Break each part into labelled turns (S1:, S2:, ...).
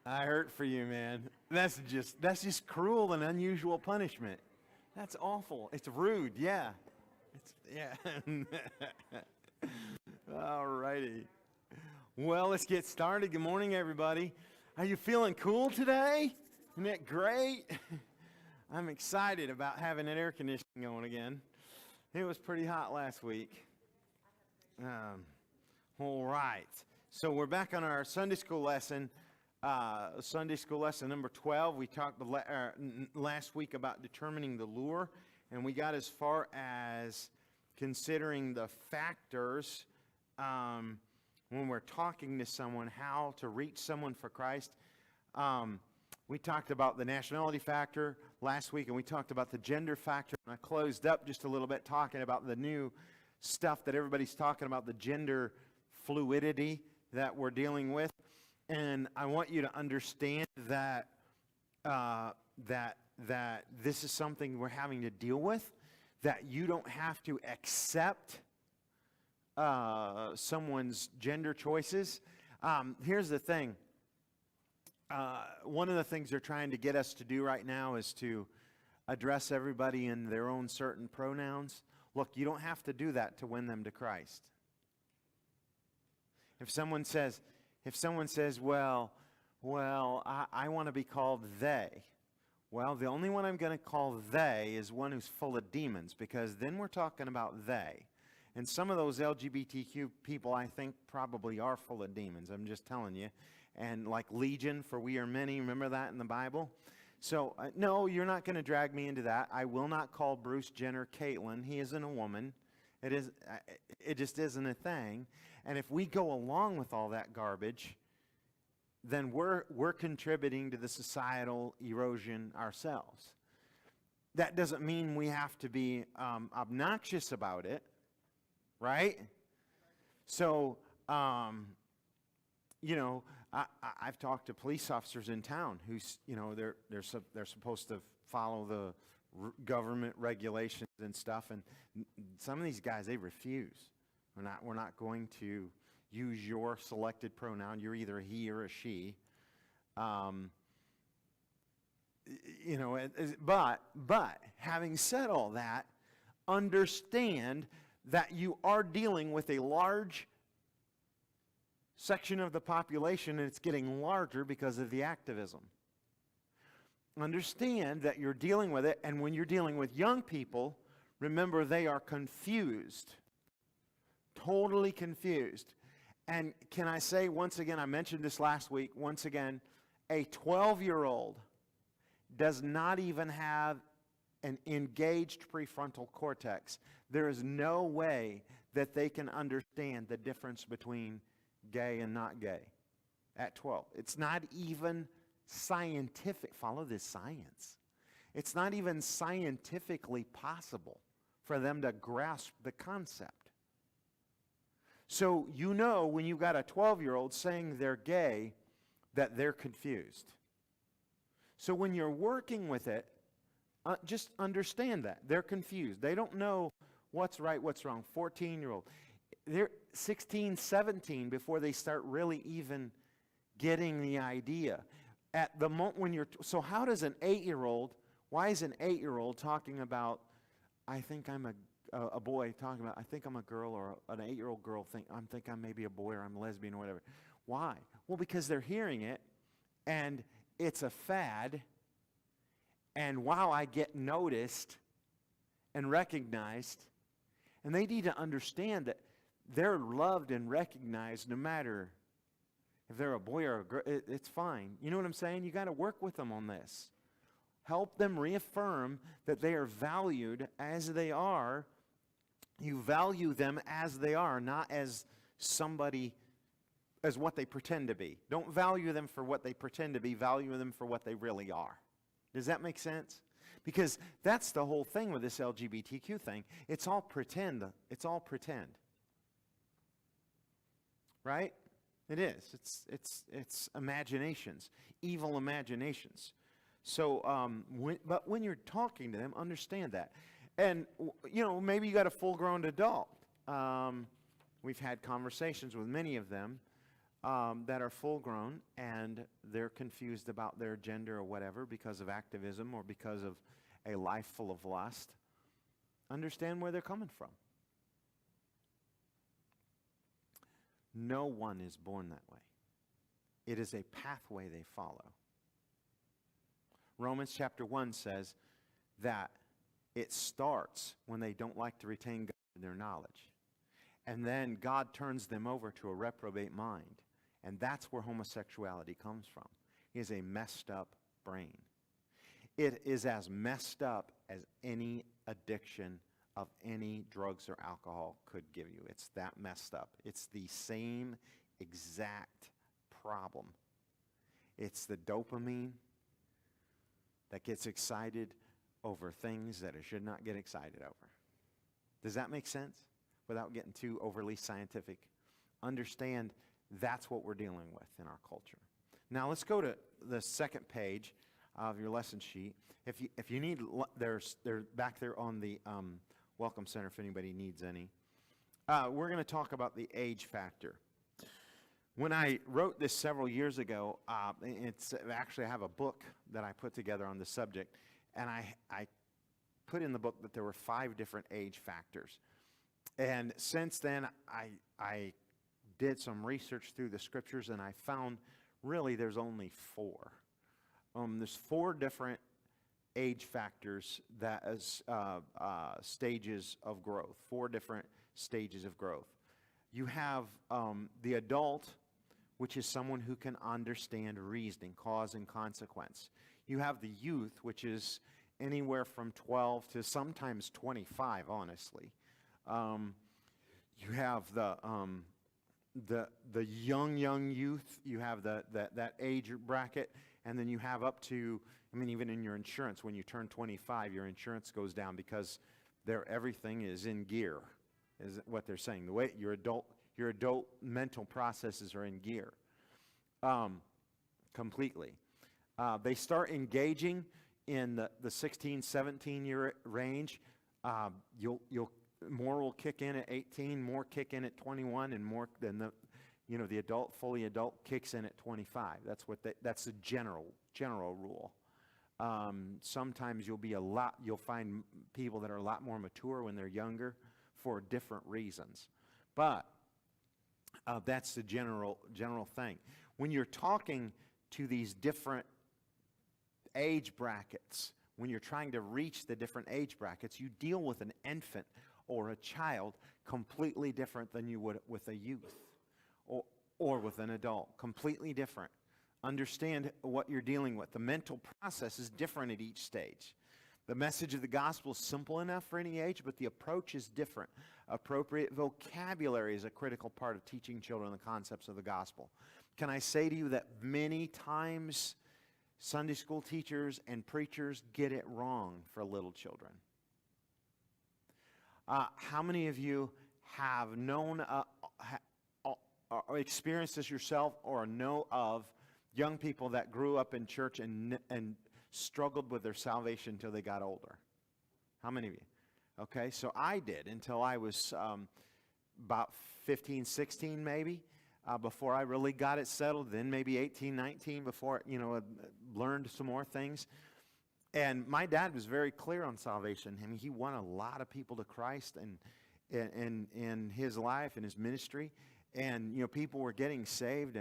S1: I hurt for you, man. That's just cruel and unusual punishment. That's awful. It's rude. Yeah. Yeah. All righty. Well, let's get started. Good morning, everybody. Are you feeling cool today? Isn't that great? I'm excited about having that air conditioning going again. It was pretty hot last week. All right. So we're back on our Sunday school lesson. Sunday school lesson number 12. We talked last week about determining the lure, and we got as far as considering the factors when we're talking to someone, how to reach someone for Christ. We talked about the nationality factor last week, and we talked about the gender factor. And I closed up just a little bit talking about the new stuff that everybody's talking about, the gender fluidity that we're dealing with. And I want you to understand that that this is something we're having to deal with, that you don't have to accept someone's gender choices. Here's the thing. One of the things they're trying to get us to do right now is to address everybody in their own certain pronouns. Look, you don't have to do that to win them to Christ. If someone says, well, I want to be called they. Well, the only one I'm going to call they is one who's full of demons, because then we're talking about they. And some of those LGBTQ people, I think, probably are full of demons. I'm just telling you. And like Legion, for we are many, remember that in the Bible? So, no, you're not going to drag me into that. I will not call Bruce Jenner Caitlyn. He isn't a woman. It just isn't a thing. And if we go along with all that garbage, then we're contributing to the societal erosion ourselves. That doesn't mean we have to be obnoxious about it, right? So, I've talked to police officers in town who's, they're supposed to follow the government regulations and stuff, and some of these guys, they refuse. We're not going to use your selected pronoun. You're either a he or a she. But having said all that, understand that you are dealing with a large section of the population, and it's getting larger because of the activism. Understand that you're dealing with it, and when you're dealing with young people, remember they are confused. Totally confused. And can I say once again, I mentioned this last week, once again, a 12-year-old does not even have an engaged prefrontal cortex. There is no way that they can understand the difference between gay and not gay at 12. It's not even scientific. Follow this science. It's not even scientifically possible for them to grasp the concept. So when you got a 12-year-old saying they're gay, that they're confused. So when you're working with it, just understand that. They're confused. They don't know what's right, what's wrong. 14-year-old. They're 16, 17 before they start really even getting the idea. At the moment when so how does an 8-year-old, why is an 8-year-old talking about, I think I'm a boy talking about, I think I'm a girl, or an 8-year-old girl think I'm maybe a boy, or I'm a lesbian, or whatever. Why? Well, because they're hearing it, and it's a fad, and wow, I get noticed and recognized, and they need to understand that they're loved and recognized no matter if they're a boy or a girl. It's fine. You know what I'm saying? You got to work with them on this. Help them reaffirm that they are valued as they are. You value them as they are, not as what they pretend to be. Don't value them for what they pretend to be. Value them for what they really are. Does that make sense? Because that's the whole thing with this LGBTQ thing. It's all pretend. It's all pretend. Right? It is. It's imaginations, evil imaginations. So, but when you're talking to them, understand that. And, maybe you got a full-grown adult. We've had conversations with many of them that are full grown and they're confused about their gender or whatever because of activism or because of a life full of lust. Understand where they're coming from. No one is born that way. It is a pathway they follow. Romans chapter 1 says that it starts when they don't like to retain God in their knowledge. And then God turns them over to a reprobate mind. And that's where homosexuality comes from. It is a messed up brain. It is as messed up as any addiction of any drugs or alcohol could give you. It's that messed up. It's the same exact problem. It's the dopamine that gets excited over things that it should not get excited over. Does that make sense? Without getting too overly scientific. Understand that's what we're dealing with in our culture. Now let's go to the second page of your lesson sheet. If you need, they're back there on the Welcome Center if anybody needs any. We're going to talk about the age factor. When I wrote this several years ago, actually I have a book that I put together on the subject, and I put in the book that there were 5 different age factors. And since then, I did some research through the scriptures, and I found really there's only 4. There's 4 different age factors that is stages of growth. 4 different stages of growth. You have the adult, which is someone who can understand reasoning, cause and consequence. You have the youth, which is anywhere from 12 to sometimes 25, honestly. You have the young youth. You have that age bracket, and then you have up to, even in your insurance, when you turn 25, your insurance goes down because everything is in gear, is what they're saying. The way your adult mental processes are in gear, completely. They start engaging in the 16, 17 year range. More will kick in at 18, more kick in at 21, and more than the fully adult kicks in at 25. That's the general rule. Sometimes you'll find people that are a lot more mature when they're younger for different reasons. But that's the general thing. When you're talking to these different age brackets, when you're trying to reach the different age brackets, you deal with an infant or a child completely different than you would with a youth or with an adult. Completely different. Understand what you're dealing with. The mental process is different at each stage. The message of the gospel is simple enough for any age, but the approach is different. Appropriate vocabulary is a critical part of teaching children the concepts of the gospel. Can I say to you that many times Sunday school teachers and preachers get it wrong for little children? How many of you have known or experienced this yourself or know of young people that grew up in church and struggled with their salvation until they got older? How many of you? Okay, so I did until I was about 15, 16 maybe, before I really got it settled. Then maybe 18, 19 before, learned some more things. And my dad was very clear on salvation. He won a lot of people to Christ in his life and his ministry. And, people were getting saved.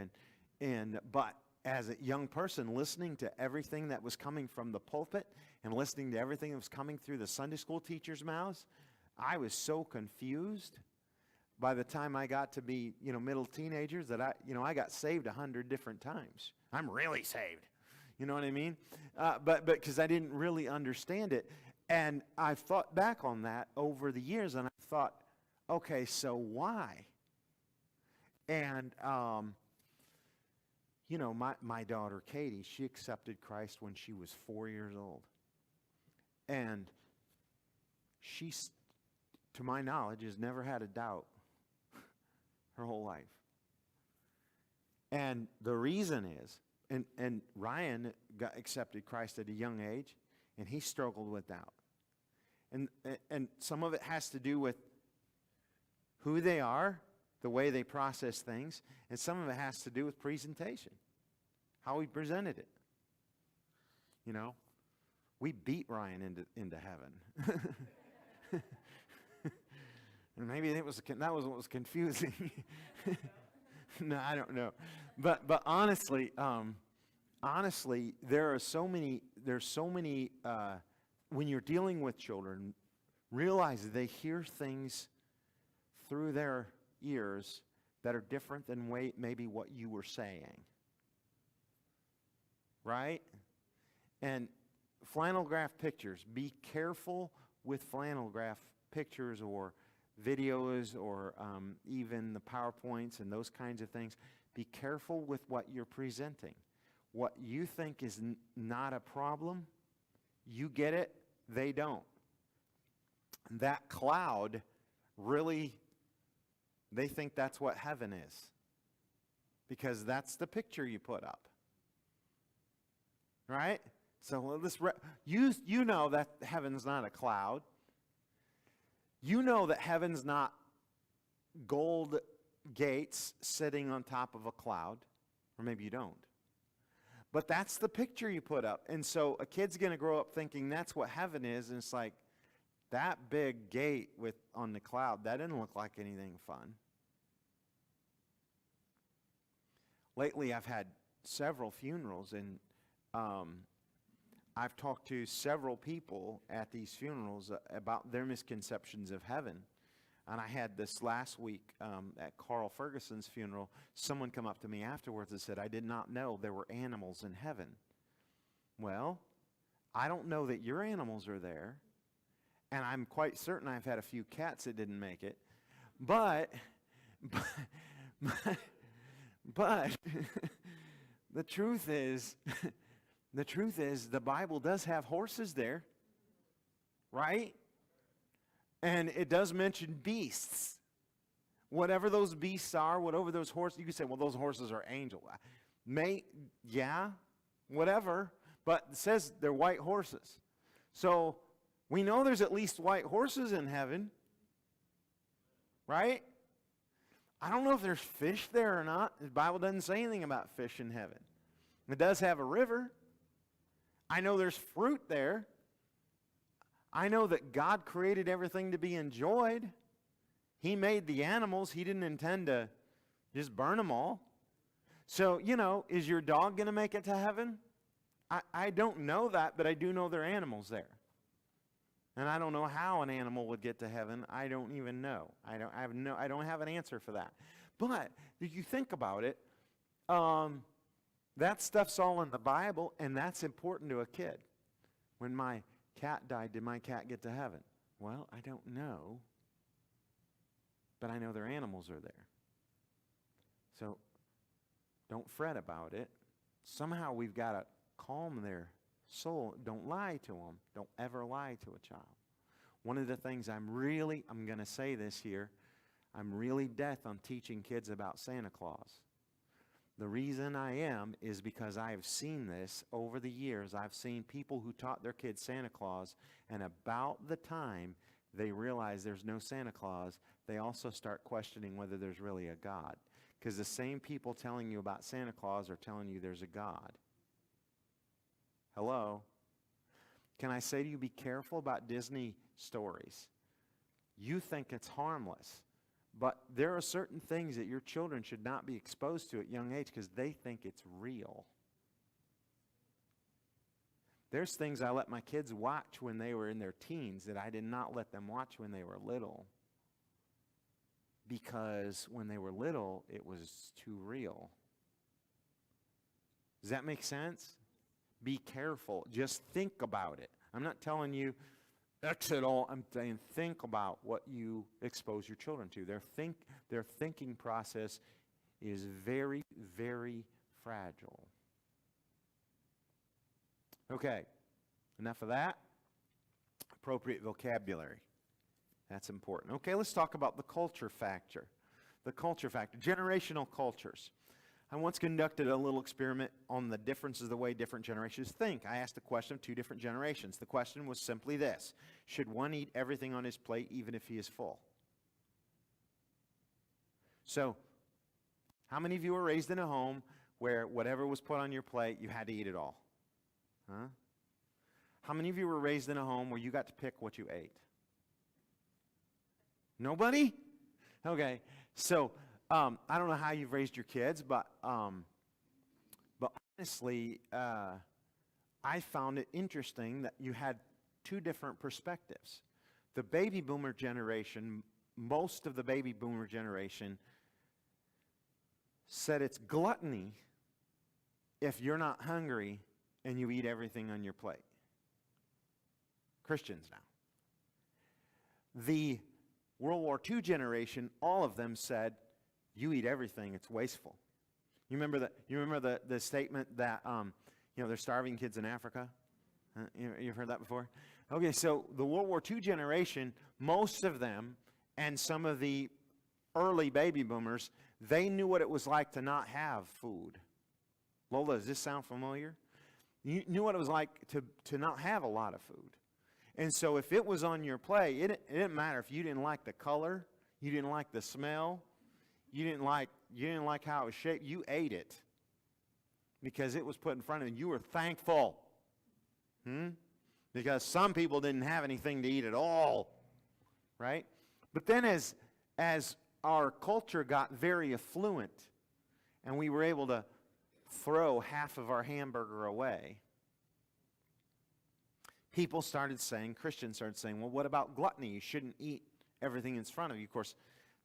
S1: But as a young person, listening to everything that was coming from the pulpit and listening to everything that was coming through the Sunday school teachers' mouths, I was so confused. By the time I got to be, middle teenagers, that I got saved 100 different times. I'm really saved. You know what I mean? But because I didn't really understand it. And I thought back on that over the years, and I thought, okay, so why? And, my daughter, Katie, she accepted Christ when she was 4 years old. And she, to my knowledge, has never had a doubt her whole life. And the reason is, and Ryan accepted Christ at a young age, and he struggled with doubt. And some of it has to do with who they are the way they process things, and some of it has to do with presentation, how we presented it. You know, we beat Ryan into heaven. And maybe that was what was confusing. No, I don't know. But honestly, there's so many, when you're dealing with children, realize they hear things through their ears that are different than maybe what you were saying. Right? And flannel graph pictures, be careful with flannel graph pictures or videos or even the PowerPoints and those kinds of things. Be careful with what you're presenting. What you think is not a problem, you get it, they don't. That cloud, really, they think that's what heaven is, because that's the picture you put up. Right? So you know that heaven's not a cloud. You know that heaven's not gold gates sitting on top of a cloud. Or maybe you don't. But that's the picture you put up. And so a kid's going to grow up thinking that's what heaven is. And it's like, that big gate on the cloud, that didn't look like anything fun. Lately, I've had several funerals, and I've talked to several people at these funerals about their misconceptions of heaven. And I had this last week at Carl Ferguson's funeral, someone come up to me afterwards and said, I did not know there were animals in heaven. Well, I don't know that your animals are there, and I'm quite certain I've had a few cats that didn't make it. But the truth is, the Bible does have horses there, right? And it does mention beasts. Whatever those beasts are, whatever those horses, you can say, well, those horses are angels. Yeah, whatever. But it says they're white horses. So we know there's at least white horses in heaven, right? I don't know if there's fish there or not. The Bible doesn't say anything about fish in heaven. It does have a river. I know there's fruit there. I know that God created everything to be enjoyed. He made the animals. He didn't intend to just burn them all. So, is your dog going to make it to heaven? I don't know that, but I do know there are animals there. And I don't know how an animal would get to heaven. I don't even know. I don't have an answer for that. But if you think about it, that stuff's all in the Bible, and that's important to a kid. When my cat died, did my cat get to heaven? Well, I don't know, but I know their animals are there. So don't fret about it. Somehow we've got to calm their soul. Don't lie to them. Don't ever lie to a child. One of the things I'm going to say this here, I'm really death on teaching kids about Santa Claus. The reason I am is because I've seen this over the years. I've seen people who taught their kids Santa Claus, and about the time they realize there's no Santa Claus, they also start questioning whether there's really a God. Because the same people telling you about Santa Claus are telling you there's a God. Hello? Can I say to you, be careful about Disney stories. You think it's harmless. But there are certain things that your children should not be exposed to at young age because they think it's real. There's things I let my kids watch when they were in their teens that I did not let them watch when they were little. Because when they were little, it was too real. Does that make sense? Be careful. Just think about it. I'm not telling you exit all. I'm saying think about what you expose your children to. Their thinking process is very, very fragile. Okay, enough of that. Appropriate vocabulary. That's important. Okay, let's talk about the culture factor. The culture factor. Generational cultures. I once conducted a little experiment on the differences of the way different generations think. I asked a question of two different generations. The question was simply this: should one eat everything on his plate even if he is full? So, how many of you were raised in a home where whatever was put on your plate, you had to eat it all? Huh? How many of you were raised in a home where you got to pick what you ate? Nobody? Okay. So, I don't know how you've raised your kids, but honestly, I found it interesting that you had two different perspectives. The baby boomer generation, most of the baby boomer generation, said it's gluttony if you're not hungry and you eat everything on your plate. Christians now. The World War II generation, all of them said, you eat everything, it's wasteful. You remember the statement that they're starving kids in Africa? You've heard that before? Okay, so the World War II generation, most of them, and some of the early baby boomers, they knew what it was like to not have food. Lola, does this sound familiar? You knew what it was like to not have a lot of food. And so if it was on your plate, it didn't matter if you didn't like the color, you didn't like the smell, you didn't like how it was shaped, you ate it because it was put in front of you. You were thankful. Because some people didn't have anything to eat at all, right? But then as our culture got very affluent and we were able to throw half of our hamburger away, Christians started saying, well, what about gluttony? You shouldn't eat everything in front of you. Of course,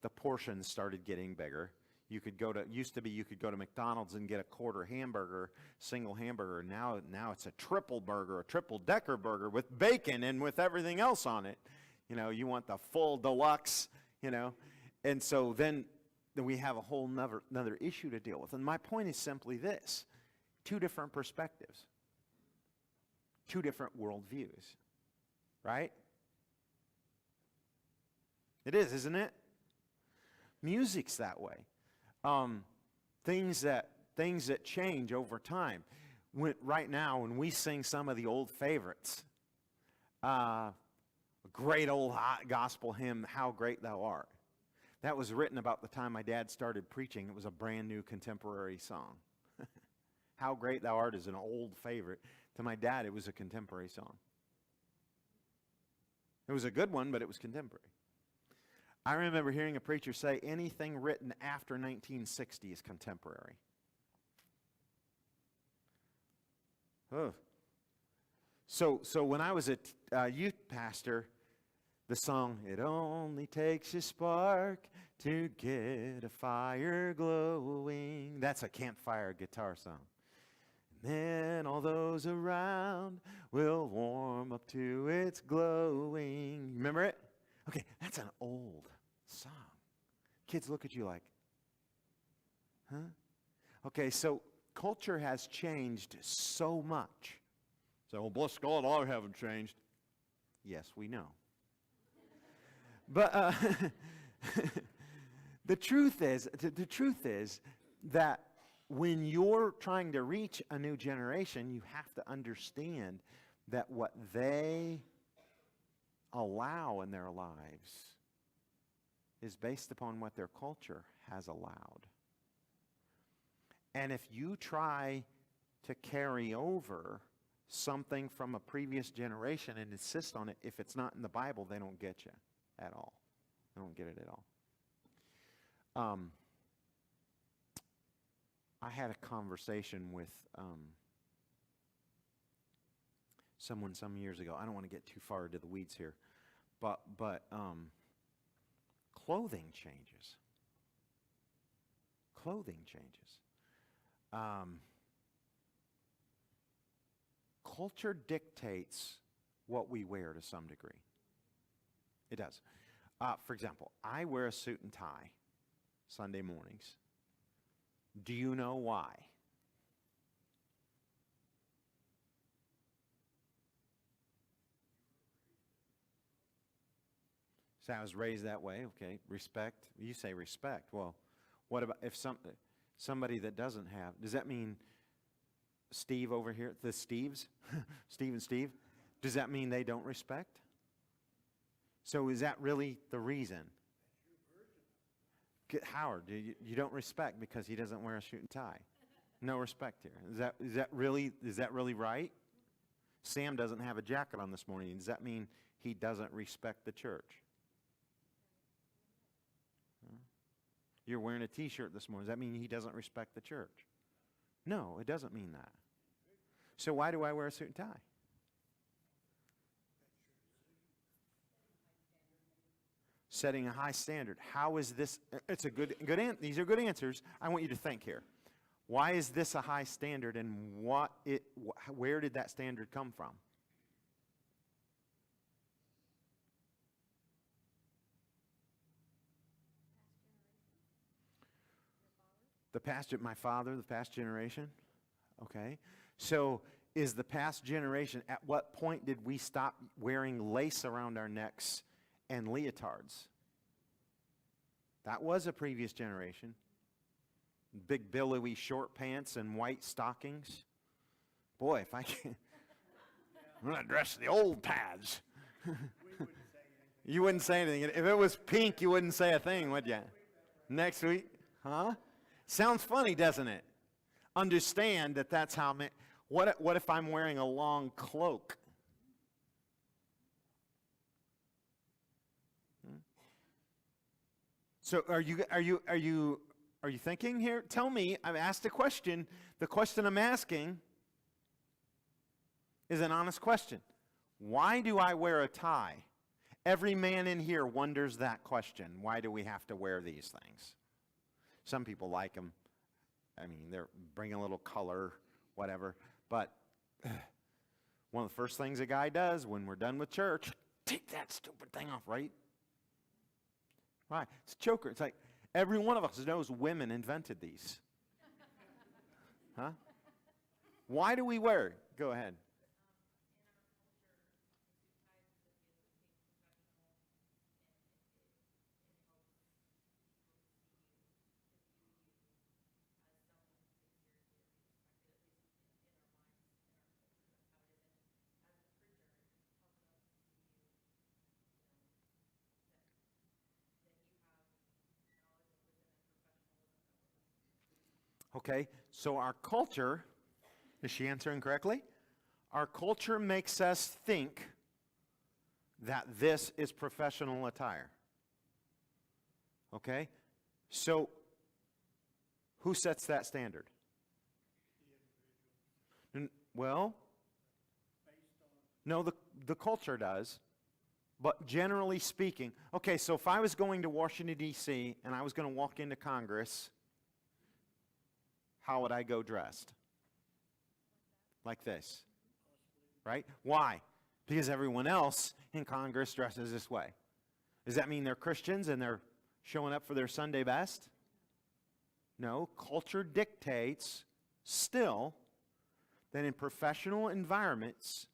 S1: the portions started getting bigger. You could go to McDonald's and get a quarter hamburger, single hamburger. Now it's a triple burger, a triple-decker burger with bacon and with everything else on it. You want the full deluxe, And so then we have a whole another issue to deal with. And my point is simply this: two different perspectives. Two different worldviews, right? It is, isn't it? Music's that way. Things that change over time. Right now, when we sing some of the old favorites, a great old gospel hymn, "How Great Thou Art," that was written about the time my dad started preaching. It was a brand new contemporary song. "How Great Thou Art" is an old favorite. To my dad, it was a contemporary song. It was a good one, but it was contemporary. I remember hearing a preacher say anything written after 1960 is contemporary. Oh. So when I was a youth pastor, the song, "It only takes a spark to get a fire glowing," that's a campfire guitar song. "Then all those around will warm up to its glowing." Remember it? Okay, that's an old song. Kids look at you like, huh? Okay, so culture has changed so much. So, well, bless God, I haven't changed. Yes, we know. But the truth is that when you're trying to reach a new generation, you have to understand that what they allow in their lives is based upon what their culture has allowed. And if you try to carry over something from a previous generation and insist on it, if it's not in the Bible, they don't get you at all. They don't get it at all. I had a conversation with someone some years ago. I don't want to get too far into the weeds here, but clothing changes. Clothing changes. Culture dictates what we wear to some degree. It does. For example, I wear a suit and tie Sunday mornings. Do you know why? So I was raised that way. Okay, respect. You say respect. Well, what about if somebody that doesn't have? Does that mean Steve over here, the Steves, Steve and Steve? Does that mean they don't respect? So is that really the reason? Howard, you don't respect because he doesn't wear a suit and tie. No respect here. Is that really right? Sam doesn't have a jacket on this morning. Does that mean he doesn't respect the church? You're wearing a t-shirt this morning. Does that mean he doesn't respect the church? No, it doesn't mean that. So why do I wear a suit and tie? Setting a high standard. How is this? It's a good these are good answers. I want you to think here. Why is this a high standard, and where did that standard come from? My father, the past generation. Okay. So is the past generation, at what point did we stop wearing lace around our necks and leotards? That was a previous generation. Big billowy short pants and white stockings. Boy, if I can, I'm going to dress the old paths. You wouldn't say anything. If it was pink, you wouldn't say a thing, would you? Next week? Huh? Sounds funny, doesn't it? Understand that that's how. What if I'm wearing a long cloak? So are you thinking here? Tell me. I've asked a question. The question I'm asking is an honest question. Why do I wear a tie? Every man in here wonders that question. Why do we have to wear these things? Some people like them. I mean, they're bringing a little color, whatever. But one of the first things a guy does when we're done with church, take that stupid thing off, right? Right. It's a choker. It's like every one of us knows women invented these. Huh? Why do we wear it? Go ahead. Okay, so our culture, is she answering correctly? Our culture makes us think that this is professional attire. Okay? So, who sets that standard? Well, no, the culture does. But generally speaking, okay, so if I was going to Washington, D.C., and I was going to walk into Congress, how would I go dressed? Like this. Right? Why? Because everyone else in Congress dresses this way. Does that mean they're Christians and they're showing up for their Sunday best? No. Culture dictates still that in professional environments,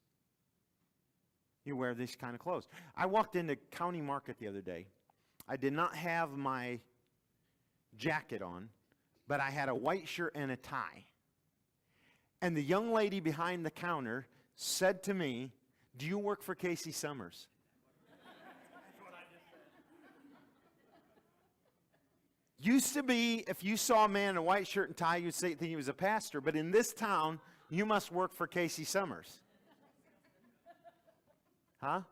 S1: you wear these kind of clothes. I walked into County Market the other day. I did not have my jacket on, but I had a white shirt and a tie. And the young lady behind the counter said to me, "Do you work for Casey Summers?" Used to be, if you saw a man in a white shirt and tie, you'd think he was a pastor. But in this town, you must work for Casey Summers. Huh?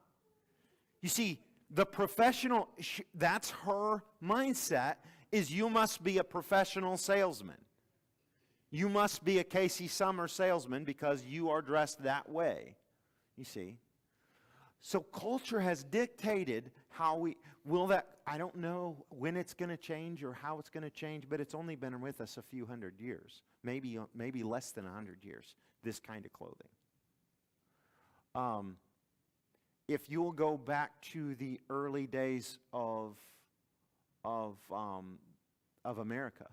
S1: You see, the professional, that's her mindset, is you must be a professional salesman. You must be a Casey Summers salesman because you are dressed that way. You see? So culture has dictated how I don't know when it's going to change or how it's going to change, but it's only been with us a few hundred years. Maybe less than 100 years, this kind of clothing. If you'll go back to the early days of America,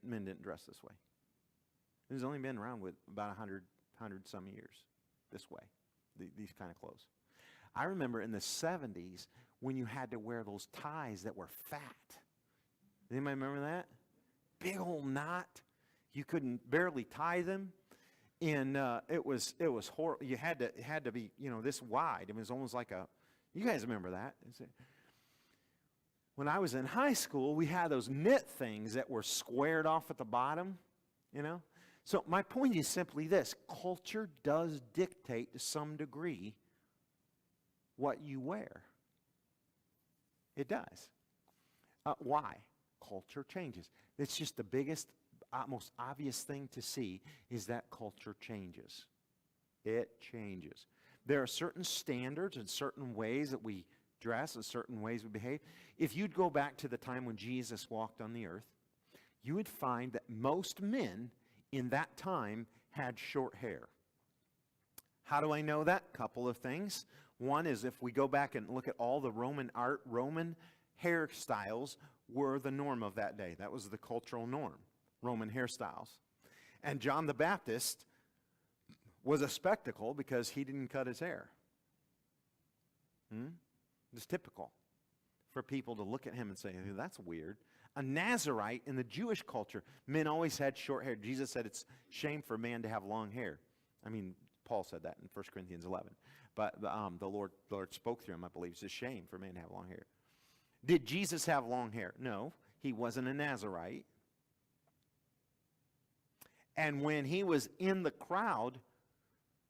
S1: men didn't dress this way. It's only been around with about 100 some years this way, these kind of clothes. I remember in the 70s when you had to wear those ties that were fat. Anybody remember that? Big old knot. You couldn't barely tie them. And it was horrible. It had to be, this wide. It was almost like you guys remember that. When I was in high school, we had those knit things that were squared off at the bottom, you know. So my point is simply this: culture does dictate to some degree what you wear. It does. Why? Culture changes. It's just the biggest, most obvious thing to see is that culture changes. It changes. There are certain standards and certain ways that we dress and certain ways we behave. If you'd go back to the time when Jesus walked on the earth, you would find that most men in that time had short hair. How do I know that? Couple of things. One is if we go back and look at all the Roman art, Roman hairstyles were the norm of that day. That was the cultural norm, Roman hairstyles. And John the Baptist was a spectacle because he didn't cut his hair. It's typical for people to look at him and say, that's weird. A Nazirite in the Jewish culture, men always had short hair. Jesus said it's shame for a man to have long hair. I mean, Paul said that in 1 Corinthians 11. But the Lord spoke through him, I believe. It's a shame for a man to have long hair. Did Jesus have long hair? No, he wasn't a Nazirite. And when he was in the crowd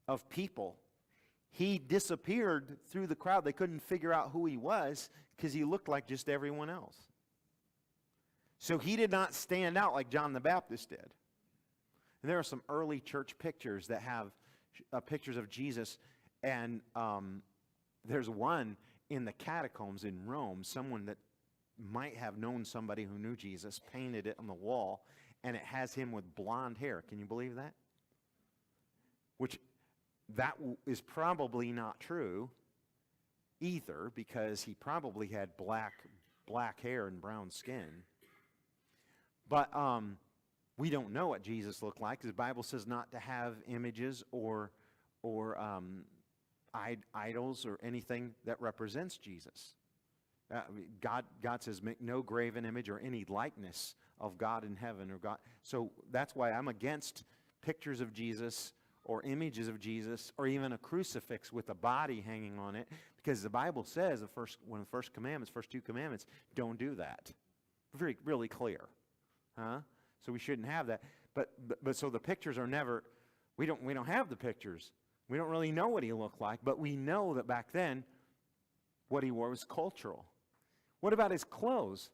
S1: of people, he disappeared through the crowd. They couldn't figure out who he was because he looked like just everyone else. So he did not stand out like John the Baptist did. And there are some early church pictures that have pictures of Jesus, and there's one in the catacombs in Rome. Someone that might have known somebody who knew Jesus painted it on the wall, and it has him with blonde hair. Can you believe that? Which that is probably not true either, because he probably had black hair and brown skin. But we don't know what Jesus looked like, because the Bible says not to have images or idols or anything that represents Jesus. God says make no graven image or any likeness of God in heaven or God. So that's why I'm against pictures of Jesus or images of Jesus or even a crucifix with a body hanging on it, because the Bible says one of the first two commandments, don't do that. Really clear. So we shouldn't have that. But so the pictures are never, we don't have the pictures. We don't really know what he looked like, but we know that back then what he wore was cultural. What about his clothes?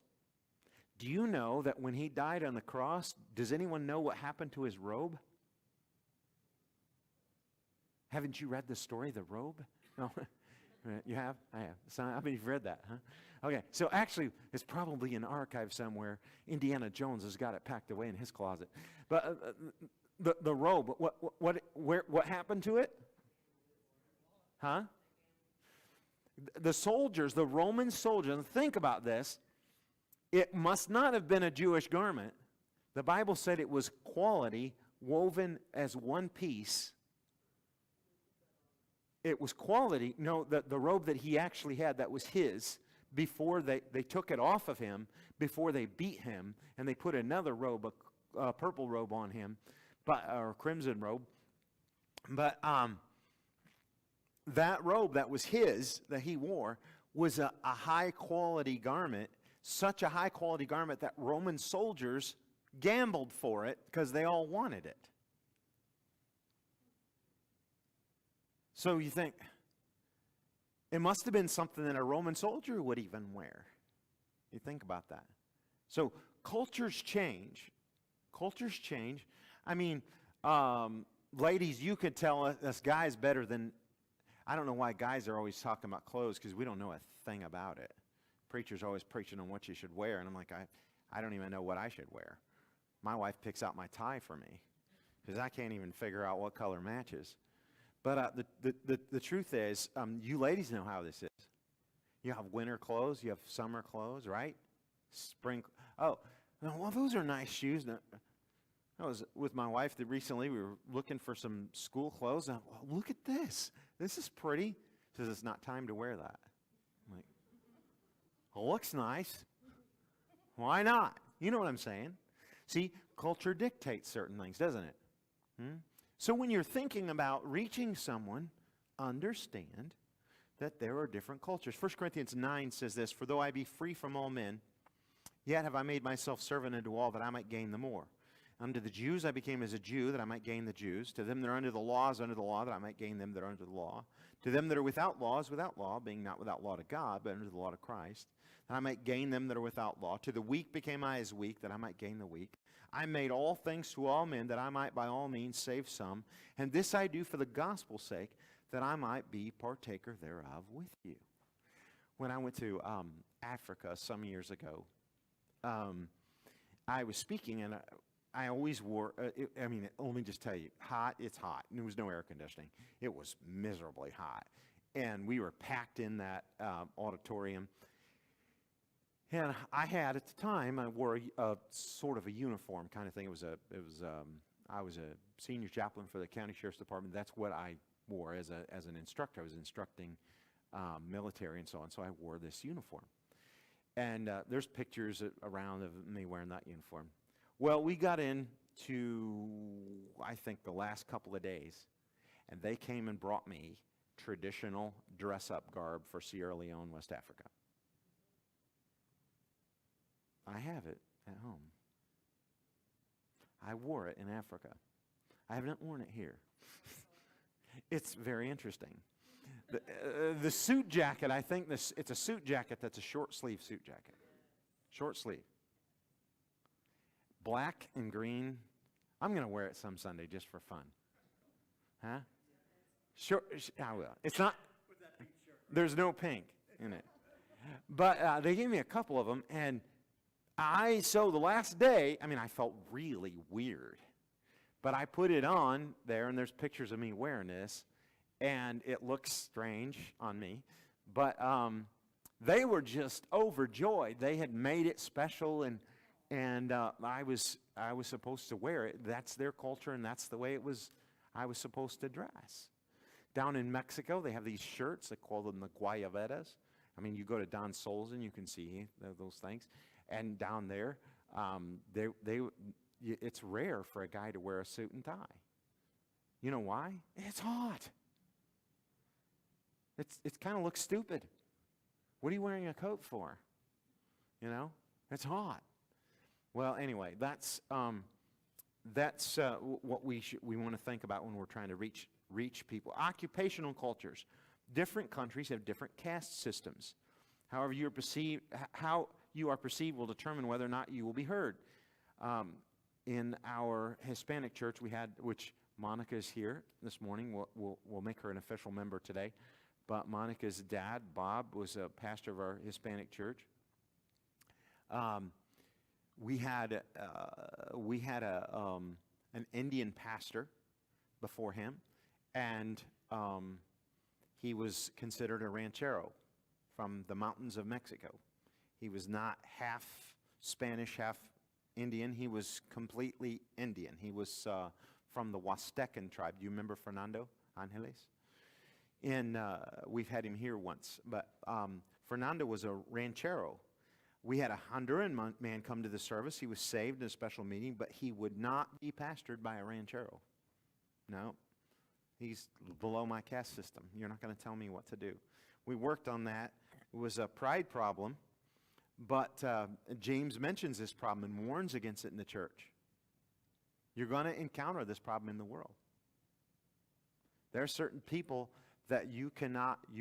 S1: Do you know that when he died on the cross, does anyone know what happened to his robe? Haven't you read the story, the robe? No. You have? I have. So, I mean, you've read that, huh? Okay, so actually, it's probably in an archive somewhere. Indiana Jones has got it packed away in his closet. But the robe, what happened to it? Huh? The soldiers, the Roman soldiers, and think about this. It must not have been a Jewish garment. The Bible said it was quality, woven as one piece. It was quality. No, the robe that he actually had, that was his, before they took it off of him, before they beat him, and they put another robe, a purple robe on him, or crimson robe. But that robe that was his, that he wore, was a high-quality garment, such a high-quality garment that Roman soldiers gambled for it because they all wanted it. So you think, it must have been something that a Roman soldier would even wear. You think about that. So cultures change. Cultures change. I mean, ladies, you could tell us guys better than, I don't know why guys are always talking about clothes, because we don't know a thing about it. Preachers always preaching on what you should wear, and I'm like, I don't even know what I should wear. My wife picks out my tie for me, because I can't even figure out what color matches. But the truth is, you ladies know how this is. You have winter clothes, you have summer clothes, right? Spring. Oh, well, those are nice shoes. Now, I was with my wife recently. We were looking for some school clothes. And well, look at this. This is pretty. She says, it's not time to wear that. I'm like, well, looks nice. Why not? You know what I'm saying? See, culture dictates certain things, doesn't it? So when you're thinking about reaching someone, understand that there are different cultures. 1 Corinthians 9 says this, "For though I be free from all men, yet have I made myself servant unto all, that I might gain the more. Unto the Jews I became as a Jew, that I might gain the Jews. To them that are under the law is under the law, that I might gain them that are under the law. To them that are without law is without law, being not without law to God, but under the law to Christ, that I might gain them that are without law. To the weak became I as weak, that I might gain the weak. I made all things to all men, that I might by all means save some. And this I do for the gospel's sake, that I might be partaker thereof with you." When I went to Africa some years ago, I was speaking, and I always wore, let me just tell you, it's hot. And there was no air conditioning. It was miserably hot. And we were packed in that auditorium. And I had, at the time, I wore a sort of a uniform kind of thing. I was a senior chaplain for the county sheriff's department. That's what I wore as an instructor. I was instructing military and so on, so I wore this uniform. And there's pictures around of me wearing that uniform. Well, we got into, I think, the last couple of days, and they came and brought me traditional dress-up garb for Sierra Leone, West Africa. I have it at home. I wore it in Africa. I haven't worn it here. It's very interesting. The suit jacket, I think it's a suit jacket that's a short sleeve suit jacket. Short sleeve. Black and green. I'm going to wear it some Sunday just for fun. Huh? Sure, I will. It's not, there's no pink in it. But they gave me a couple of them, and so the last day, I felt really weird. But I put it on there, and there's pictures of me wearing this, and it looks strange on me. But they were just overjoyed. They had made it special, and I was supposed to wear it. That's their culture, and that's the way I was supposed to dress. Down in Mexico, they have these shirts. They call them the guayaberas. You go to Don Sol's and you can see those things. And down there, it's rare for a guy to wear a suit and tie. You know why? It's hot. It kind of looks stupid. What are you wearing a coat for? It's hot. Well, anyway, that's what we want to think about when we're trying to reach people. Occupational cultures. Different countries have different caste systems. How you are perceived will determine whether or not you will be heard. In our Hispanic church, which Monica is here this morning. We'll make her an official member today. But Monica's dad, Bob, was a pastor of our Hispanic church. We had an Indian pastor before him, and he was considered a ranchero from the mountains of Mexico. He was not half Spanish, half Indian. He was completely Indian. He was from the Huastecan tribe. Do you remember Fernando Angeles? We've had him here once, but Fernando was a ranchero. We had a Honduran man come to the service. He was saved in a special meeting, but he would not be pastored by a ranchero. No, he's below my caste system. You're not going to tell me what to do. We worked on that. It was a pride problem, but James mentions this problem and warns against it in the church. You're going to encounter this problem in the world. There are certain people that you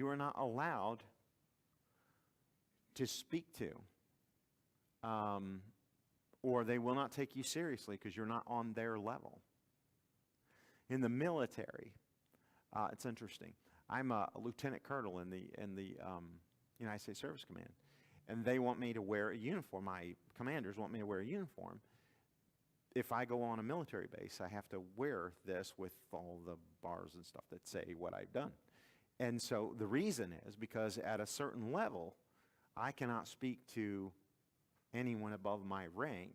S1: are not allowed to speak to, or they will not take you seriously because you're not on their level. In the military, it's interesting. I'm a lieutenant colonel in the United States Service Command, and they want me to wear a uniform. My commanders want me to wear a uniform. If I go on a military base, I have to wear this with all the bars and stuff that say what I've done. And so the reason is because at a certain level, I cannot speak to anyone above my rank,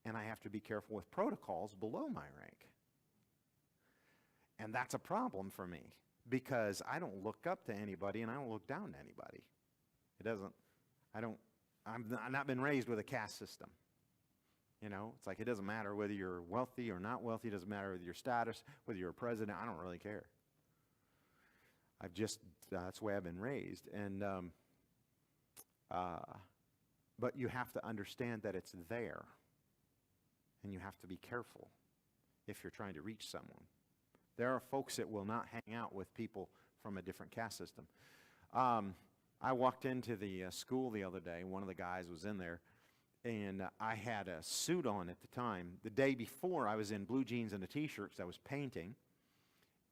S1: and I have to be careful with protocols below my rank. And that's a problem for me because I don't look up to anybody and I don't look down to anybody. I've not been raised with a caste system. It's like it doesn't matter whether you're wealthy or not wealthy. It doesn't matter whether your status, whether you're a president. I don't really care. That's the way I've been raised. And but you have to understand that it's there, and you have to be careful if you're trying to reach someone. There are folks that will not hang out with people from a different caste system. I walked into the school the other day. One of the guys was in there, and I had a suit on at the time. The day before, I was in blue jeans and a t-shirt because I was painting.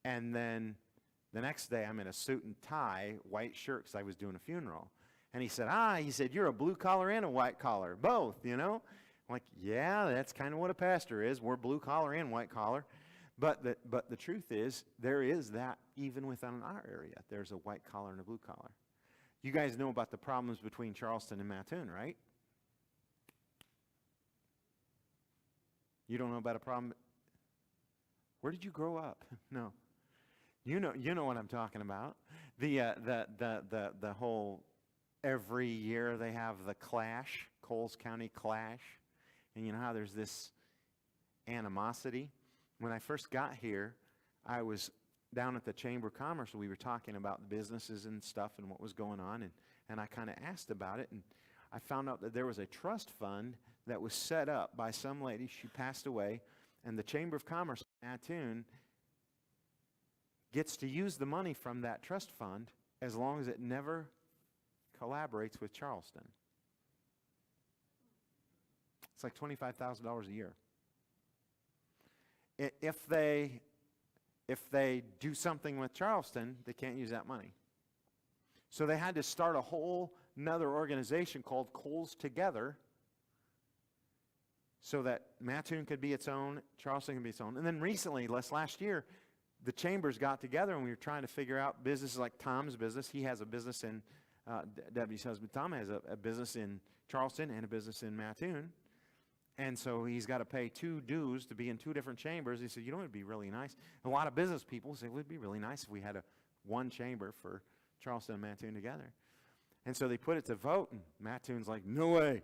S1: And then the next day, I'm in a suit and tie, white shirt because I was doing a funeral. And he said, you're a blue collar and a white collar, both, you know? I'm like, yeah, that's kind of what a pastor is. We're blue collar and white collar. But the truth is, there is that even within our area. There's a white collar and a blue collar. You guys know about the problems between Charleston and Mattoon, right? You don't know about a problem? Where did you grow up? No. You know what I'm talking about. The whole, every year they have the clash, Coles County clash. And you know how there's this animosity? When I first got here, I was down at the Chamber of Commerce. We were talking about the businesses and stuff and what was going on, and I kind of asked about it, and I found out that there was a trust fund that was set up by some lady. She passed away, and the Chamber of Commerce in Mattoon gets to use the money from that trust fund as long as it never collaborates with Charleston. It's like $25,000 a year. If they do something with Charleston, they can't use that money. So they had to start a whole another organization called Coles Together so that Mattoon could be its own, Charleston could be its own. And then recently, last year, the chambers got together and we were trying to figure out businesses like Tom's business. He has a business in, Debbie's husband Tom has a business in Charleston and a business in Mattoon. And so he's got to pay 2 dues to be in 2 different chambers. He said, you know, it would be really nice. A lot of business people say, it would be really nice if we had one chamber for Charleston and Mattoon together. And so they put it to vote, and Mattoon's like, no way.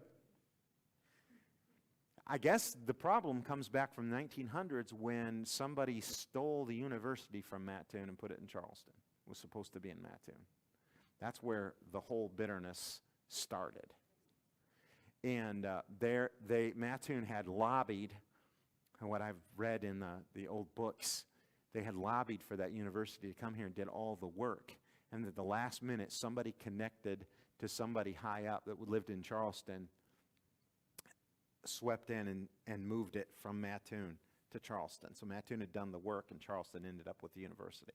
S1: I guess the problem comes back from the 1900s when somebody stole the university from Mattoon and put it in Charleston. It was supposed to be in Mattoon. That's where the whole bitterness started. And Mattoon had lobbied, what I've read in the old books, they had lobbied for that university to come here and did all the work. And at the last minute, somebody connected to somebody high up that lived in Charleston, swept in and moved it from Mattoon to Charleston. So Mattoon had done the work, and Charleston ended up with the university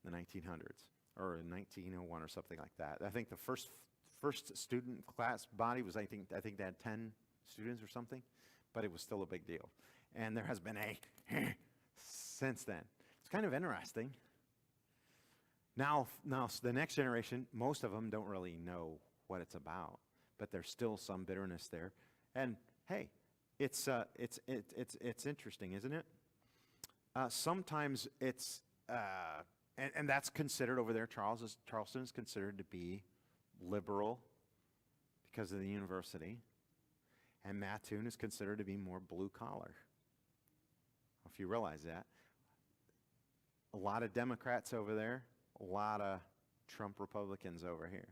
S1: in the 1900s, or in 1901 or something like that. I think the first student class body was, I think they had 10 students or something, but it was still a big deal. And there has been a since then. It's kind of interesting. Now the next generation, most of them don't really know what it's about, but there's still some bitterness there. And hey, it's interesting, isn't it? Sometimes it's and that's considered over there. Charleston is considered to be liberal because of the university, and Mattoon is considered to be more blue collar. If you realize that, a lot of Democrats over there, a lot of Trump Republicans over here.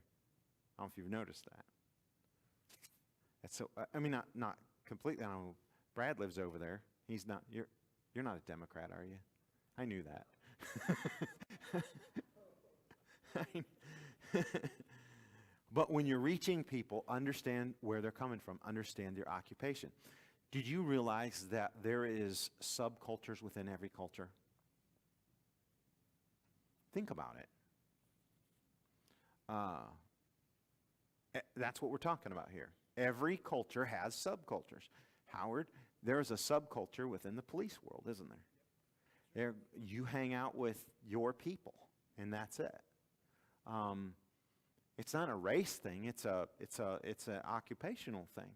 S1: I don't know if you've noticed that. That's so. I mean, not completely. I don't know. Brad lives over there. He's not. You're not a Democrat, are you? I knew that. But when you're reaching people, understand where they're coming from. Understand their occupation. Did you realize that there is subcultures within every culture? Think about it. That's what we're talking about here. Every culture has subcultures. Howard, there's a subculture within the police world, isn't there? You hang out with your people, and that's it. It's not a race thing. It's an occupational thing.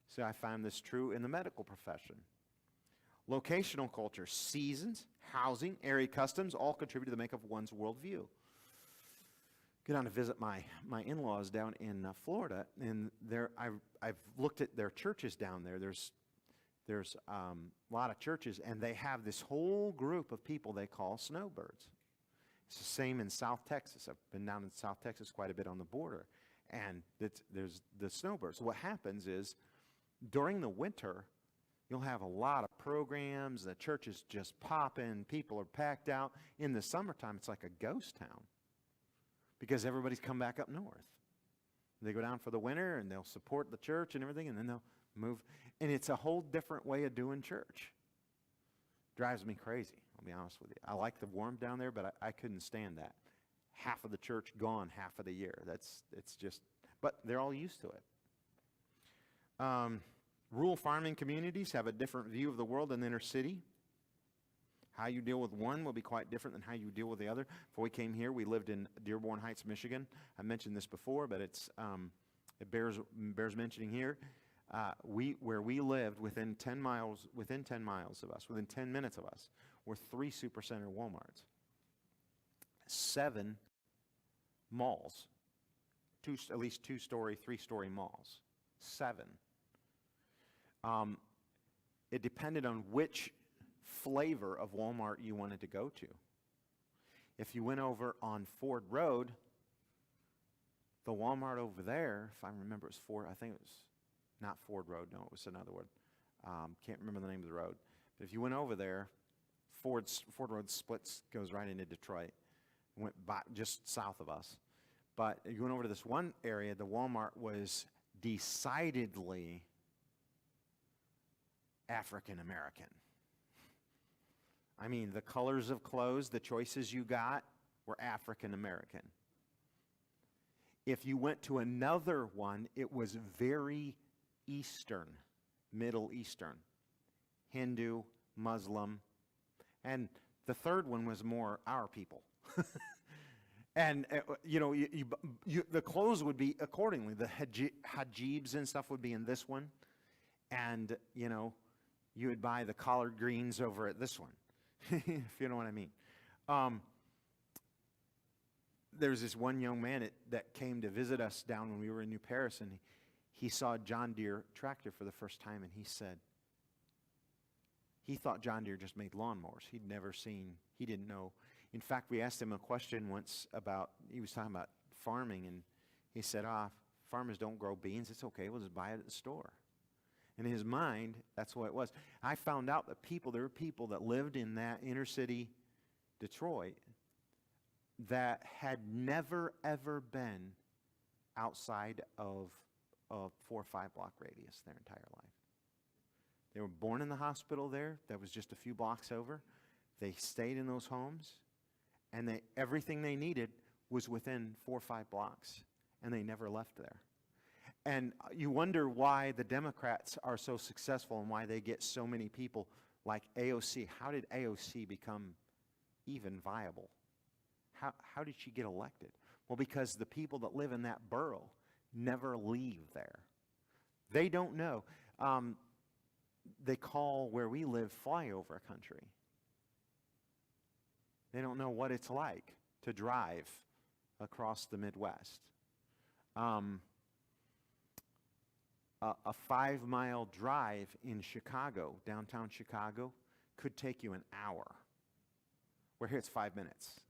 S1: So I find this true in the medical profession. Locational culture, seasons, housing, area customs, all contribute to the makeup of one's worldview. Get on to visit my in-laws down in Florida, and I've looked at their churches down there. There's a lot of churches, and they have this whole group of people they call snowbirds. It's the same in South Texas. I've been down in South Texas quite a bit on the border. And there's the snowbirds. So what happens is, during the winter, you'll have a lot of programs. The church is just popping. People are packed out. In the summertime, it's like a ghost town because everybody's come back up north. They go down for the winter, and they'll support the church and everything, and then they'll move. And it's a whole different way of doing church. Drives me crazy, I'll be honest with you. I like the warmth down there, but I couldn't stand that. Half of the church gone half of the year. It's just, but they're all used to it. Rural farming communities have a different view of the world than the inner city. How you deal with one will be quite different than how you deal with the other. Before we came here, we lived in Dearborn Heights, Michigan. I mentioned this before, but it bears mentioning here. Where we lived, within 10 miles of us, within 10 minutes of us, were 3 Supercenter Walmarts, 7 malls, at least 2-story, 3-story malls, 7. It depended on which flavor of Walmart you wanted to go to. If you went over on Ford Road, the Walmart over there, if I remember, it was Ford. I think it was not Ford Road. No, it was another one. Can't remember the name of the road. But if you went over there, Ford Road splits, goes right into Detroit. Went by just south of us. But you went over to this one area, the Walmart was decidedly African American. I mean, the colors of clothes, the choices you got were African American. If you went to another one, it was very Eastern, Middle Eastern, Hindu, Muslim, and the third one was more our people. And the clothes would be accordingly. The hijabs and stuff would be in this one, and you would buy the collard greens over at this one, if you know what I mean. There was this one young man that came to visit us down when we were in New Paris, and he saw a John Deere tractor for the first time, and he said he thought John Deere just made lawnmowers. He didn't know. In fact, we asked him a question once he was talking about farming, and he said, farmers don't grow beans. It's okay. We'll just buy it at the store. And in his mind, that's what it was. I found out that there were people that lived in that inner city Detroit that had never, ever been outside of a 4 or 5 block radius their entire life. They were born in the hospital there. That was just a few blocks over. They stayed in those homes, and everything they needed was within 4 or 5 blocks, and they never left there. And you wonder why the Democrats are so successful and why they get so many people like AOC. How did AOC become even viable? How did she get elected? Well, because the people that live in that borough never leave there. They don't know. They call where we live flyover country. They don't know what it's like to drive across the Midwest. A 5-mile drive in Chicago, downtown Chicago, could take you an hour. Where here it's 5 minutes.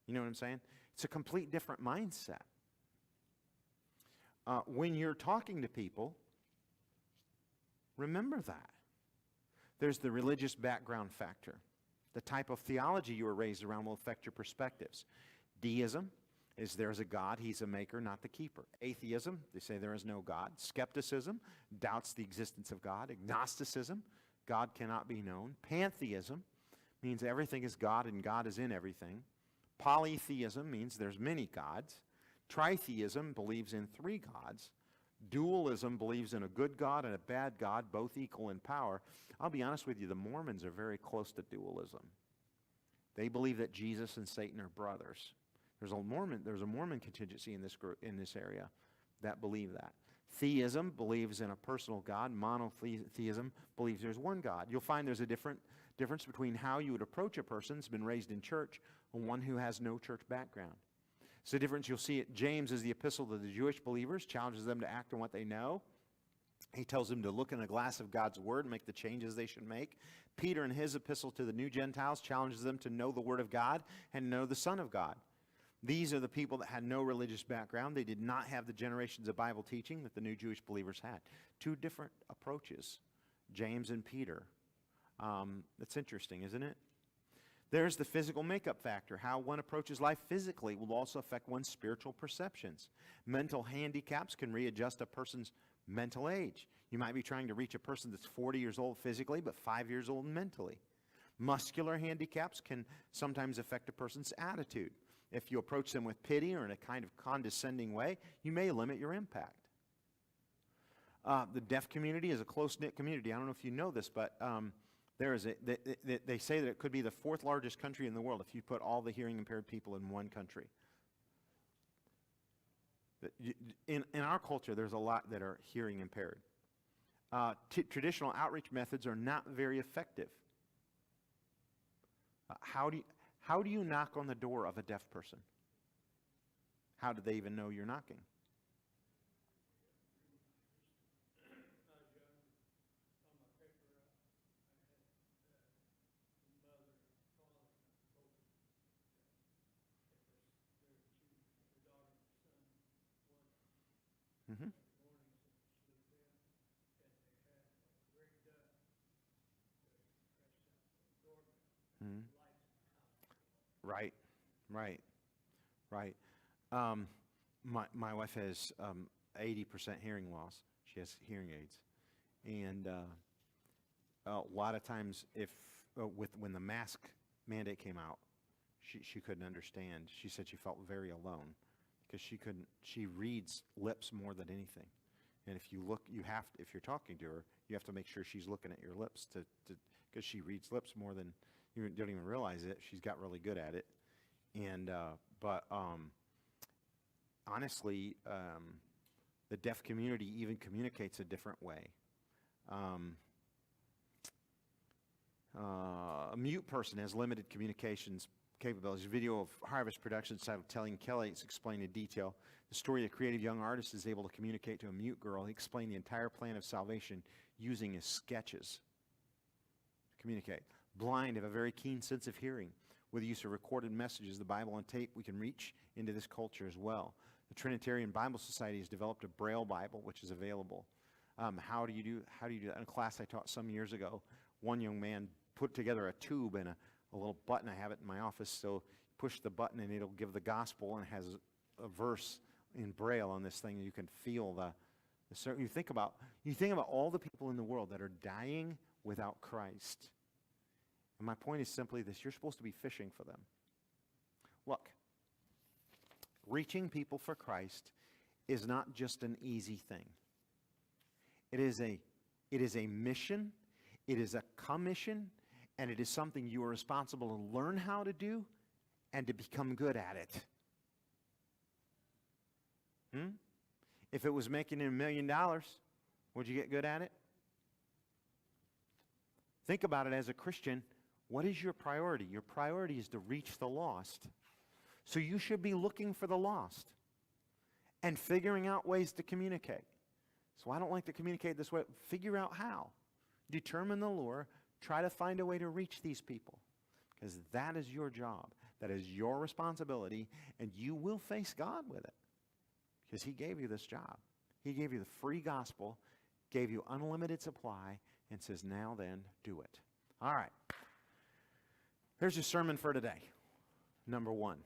S1: You know what I'm saying? It's a complete different mindset. When you're talking to people, remember that. There's the religious background factor. The type of theology you were raised around will affect your perspectives. Deism is there is a God, he's a maker, not the keeper. Atheism, they say there is no God. Skepticism doubts the existence of God. Agnosticism, God cannot be known. Pantheism means everything is God and God is in everything. Polytheism means there's many gods. Tritheism believes in 3 gods. Dualism believes in a good God and a bad God, both equal in power. I'll be honest with you, the Mormons are very close to dualism. They believe that Jesus and Satan are brothers. There's a Mormon contingency in this area that believe that. Theism believes in a personal God. Monotheism believes there's one God. You'll find there's a difference between how you would approach a person who's been raised in church and one who has no church background. It's a difference you'll see it. James is the epistle to the Jewish believers, challenges them to act on what they know. He tells them to look in a glass of God's word and make the changes they should make. Peter, in his epistle to the new Gentiles, challenges them to know the word of God and know the Son of God. These are the people that had no religious background. They did not have the generations of Bible teaching that the new Jewish believers had. Two different approaches, James and Peter. That's interesting, isn't it? There's the physical makeup factor. How one approaches life physically will also affect one's spiritual perceptions. Mental handicaps can readjust a person's mental age. You might be trying to reach a person that's 40 years old physically, but 5 years old mentally. Muscular handicaps can sometimes affect a person's attitude. If you approach them with pity or in a kind of condescending way, you may limit your impact. The deaf community is a close-knit community. I don't know if you know this, but they say that it could be the 4th largest country in the world if you put all the hearing impaired people in one country. In our culture, there's a lot that are hearing impaired. Traditional outreach methods are not very effective. How do you knock on the door of a deaf person? How do they even know you're knocking? Mm-hmm. Mm-hmm. Right. My wife has 80% hearing loss. She has hearing aids, and a lot of times, when the mask mandate came out, she couldn't understand. She said she felt very alone because she reads lips more than anything. And if you look, if you're talking to her, you have to make sure she's looking at your lips because she reads lips more than you don't even realize it. She's got really good at it. And but honestly, the deaf community even communicates a different way. A mute person has limited communications capabilities. A video of Harvest Productions titled Telling Kelly explained in detail the story of a creative young artist is able to communicate to a mute girl. He explained the entire plan of salvation using his sketches to communicate. Blind have a very keen sense of hearing. With the use of recorded messages, the Bible on tape, we can reach into this culture as well. The Trinitarian Bible Society has developed a Braille Bible, which is available. How do you do that? In a class I taught some years ago, one young man put together a tube and a little button. I have it in my office, so push the button and it'll give the gospel, and it has a verse in Braille on this thing. You can feel you think about all the people in the world that are dying without Christ. And my point is simply this: you're supposed to be fishing for them. Look, reaching people for Christ is not just an easy thing. It is a mission, it is a commission, and it is something you are responsible to learn how to do and to become good at it. If it was making $1 million, would you get good at it? Think about it as a Christian. What is your priority? Your priority is to reach the lost. So you should be looking for the lost and figuring out ways to communicate. So I don't like to communicate this way. Figure out how. Determine the lure. Try to find a way to reach these people, because that is your job. That is your responsibility, and you will face God with it, because He gave you this job. He gave you the free gospel, gave you unlimited supply, and says, now then, do it. All right. Here's your sermon for today. Number 1,